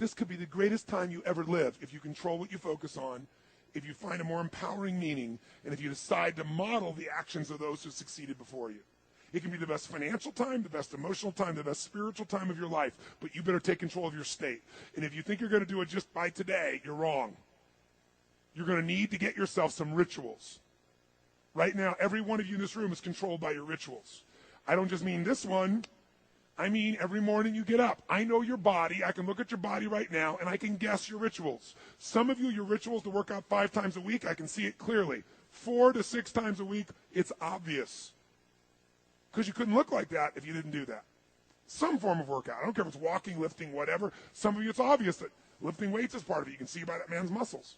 this could be the greatest time you ever live if you control what you focus on, if you find a more empowering meaning, and if you decide to model the actions of those who succeeded before you. It can be the best financial time, the best emotional time, the best spiritual time of your life, but you better take control of your state. And if you think you're going to do it just by today, you're wrong. You're going to need to get yourself some rituals. Right now, every one of you in this room is controlled by your rituals. I don't just mean this one. I mean every morning you get up. I know your body. I can look at your body right now, and I can guess your rituals. Some of you, your rituals to work out 5 times a week, I can see it clearly. 4 to 6 times a week, it's obvious. Because you couldn't look like that if you didn't do that. Some form of workout. I don't care if it's walking, lifting, whatever. Some of you, it's obvious that lifting weights is part of it. You can see by that man's muscles.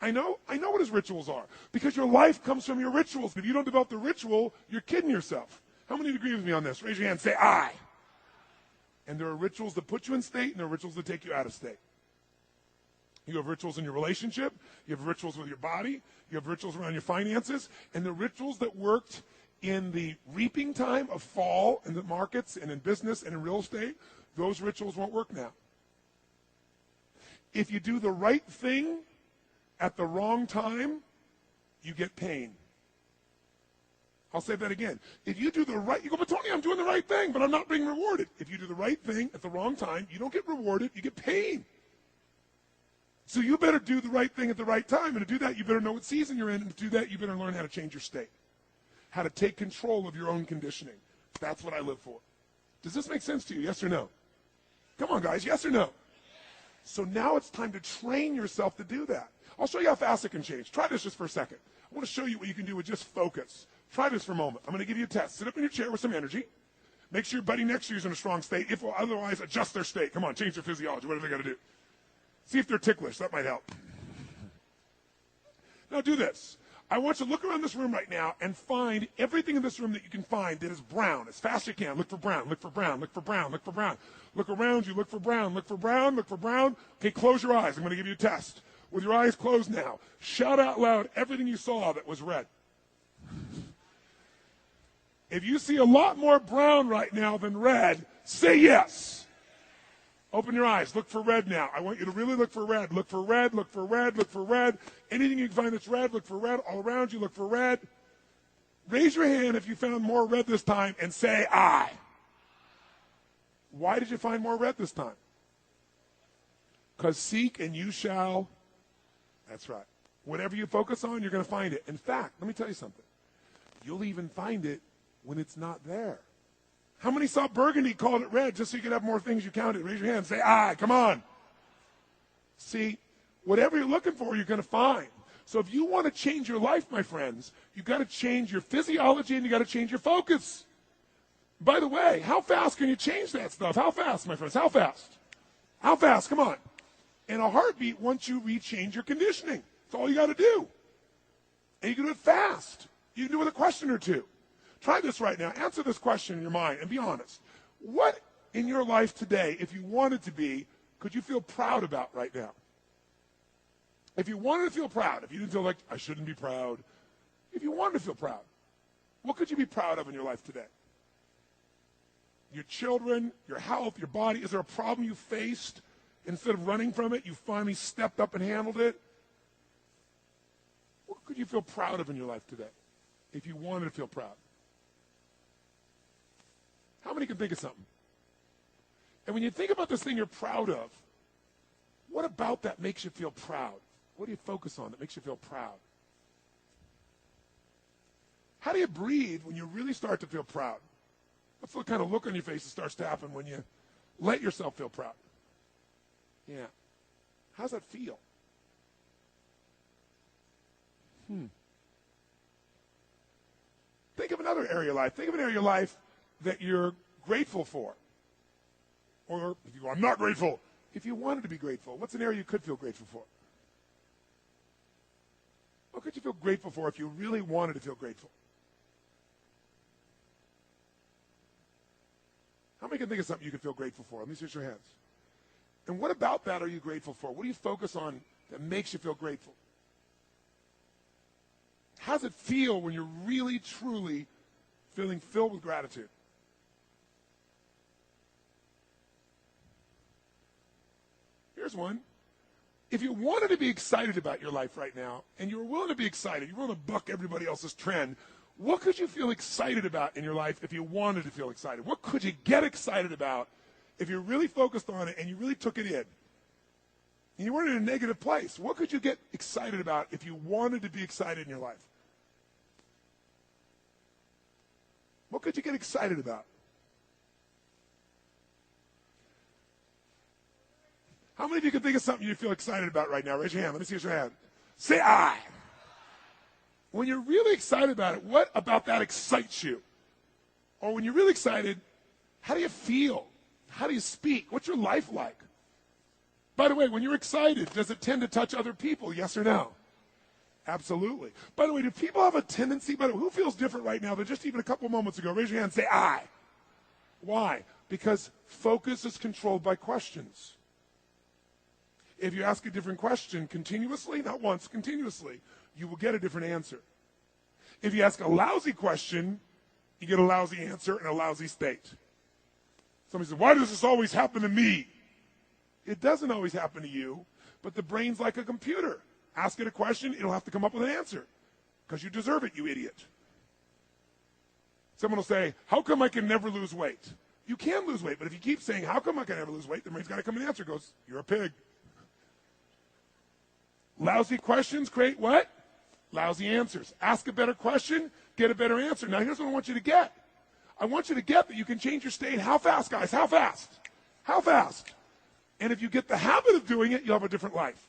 I know what his rituals are. Because your life comes from your rituals. If you don't develop the ritual, you're kidding yourself. How many agree with me on this? Raise your hand. Say, I. And there are rituals that put you in state, and there are rituals that take you out of state. You have rituals in your relationship. You have rituals with your body. You have rituals around your finances. And the rituals that worked in the reaping time of fall in the markets and in business and in real estate, those rituals won't work now. If you do the right thing at the wrong time, you get pain. I'll say that again. If you do the right, you go, but Tony, I'm doing the right thing, but I'm not being rewarded. If you do the right thing at the wrong time, you don't get rewarded, you get pain. So you better do the right thing at the right time. And to do that, you better know what season you're in. And to do that, you better learn how to change your state. How to take control of your own conditioning. That's what I live for. Does this make sense to you? Yes or no? Come on, guys. Yes or no? So now it's time to train yourself to do that. I'll show you how fast it can change. Try this just for a second. I want to show you what you can do with just focus. Try this for a moment. I'm going to give you a test. Sit up in your chair with some energy. Make sure your buddy next to you is in a strong state. If otherwise, adjust their state. Come on, change their physiology. What do they got to do? See if they're ticklish. That might help. Now do this. I want you to look around this room right now and find everything in this room that you can find that is brown. As fast as you can. Look for brown, look for brown, look for brown, look for brown. Look around you, look for brown, look for brown, look for brown. Okay, close your eyes. I'm going to give you a test. With your eyes closed now, shout out loud everything you saw that was red. If you see a lot more brown right now than red, say yes. Open your eyes. Look for red now. I want you to really look for red. Look for red, look for red, look for red. Anything you can find that's red, look for red. All around you, look for red. Raise your hand if you found more red this time and say, I. Why did you find more red this time? Because seek and you shall. That's right. Whatever you focus on, you're going to find it. In fact, let me tell you something. You'll even find it when it's not there. How many saw burgundy, called it red, just so you could have more things you counted? Raise your hand. Say, I. Come on. See, whatever you're looking for, you're going to find. So if you want to change your life, my friends, you've got to change your physiology and you've got to change your focus. By the way, how fast can you change that stuff? How fast, my friends? How fast? How fast? Come on. In a heartbeat, once you rechange your conditioning. That's all you got to do. And you can do it fast. You can do it with a question or two. Try this right now. Answer this question in your mind and be honest. What in your life today, if you wanted to be, could you feel proud about right now? If you wanted to feel proud, if you didn't feel like, I shouldn't be proud, if you wanted to feel proud, what could you be proud of in your life today? Your children, your health, your body. Is there a problem you faced? Instead of running from it, you finally stepped up and handled it? What could you feel proud of in your life today if you wanted to feel proud? How many can think of something? And when you think about this thing you're proud of, what about that makes you feel proud? What do you focus on that makes you feel proud? How do you breathe when you really start to feel proud? What's the kind of look on your face that starts to happen when you let yourself feel proud? Yeah. How's that feel? Think of another area of life. Think of an area of life that you're grateful for. Or if you go, I'm not grateful. If you wanted to be grateful, what's an area you could feel grateful for? What could you feel grateful for if you really wanted to feel grateful? How many can think of something you could feel grateful for? Let me see your hands. And what about that are you grateful for? What do you focus on that makes you feel grateful? How does it feel when you're really, truly feeling filled with gratitude? here's one. If you wanted to be excited about your life right now, and you were willing to be excited, you're willing to buck everybody else's trend, what could you feel excited about in your life if you wanted to feel excited? What could you get excited about if you're really focused on it and you really took it in? And you weren't in a negative place. What could you get excited about if you wanted to be excited in your life? What could you get excited about? How many of you can think of something you feel excited about right now? Raise your hand. Let me see your hand. Say I. When you're really excited about it, what about that excites you? Or when you're really excited, how do you feel? How do you speak? What's your life like? By the way, when you're excited, does it tend to touch other people? Yes or no? Absolutely. By the way, do people have a tendency, who feels different right now than just even a couple moments ago? Raise your hand and say I. Why? Because focus is controlled by questions. If you ask a different question continuously, not once, continuously, you will get a different answer. If you ask a lousy question, you get a lousy answer and a lousy state. Somebody says, why does this always happen to me? It doesn't always happen to you, but the brain's like a computer. Ask it a question, it'll have to come up with an answer. Because you deserve it, you idiot. Someone will say, how come I can never lose weight? You can lose weight, but if you keep saying, how come I can never lose weight, the brain's got to come and answer. It goes, you're a pig. Lousy questions create what? Lousy answers. Ask a better question, get a better answer. Now here's what I want you to get. I want you to get that you can change your state. How fast, guys? How fast? How fast? And if you get the habit of doing it, you'll have a different life.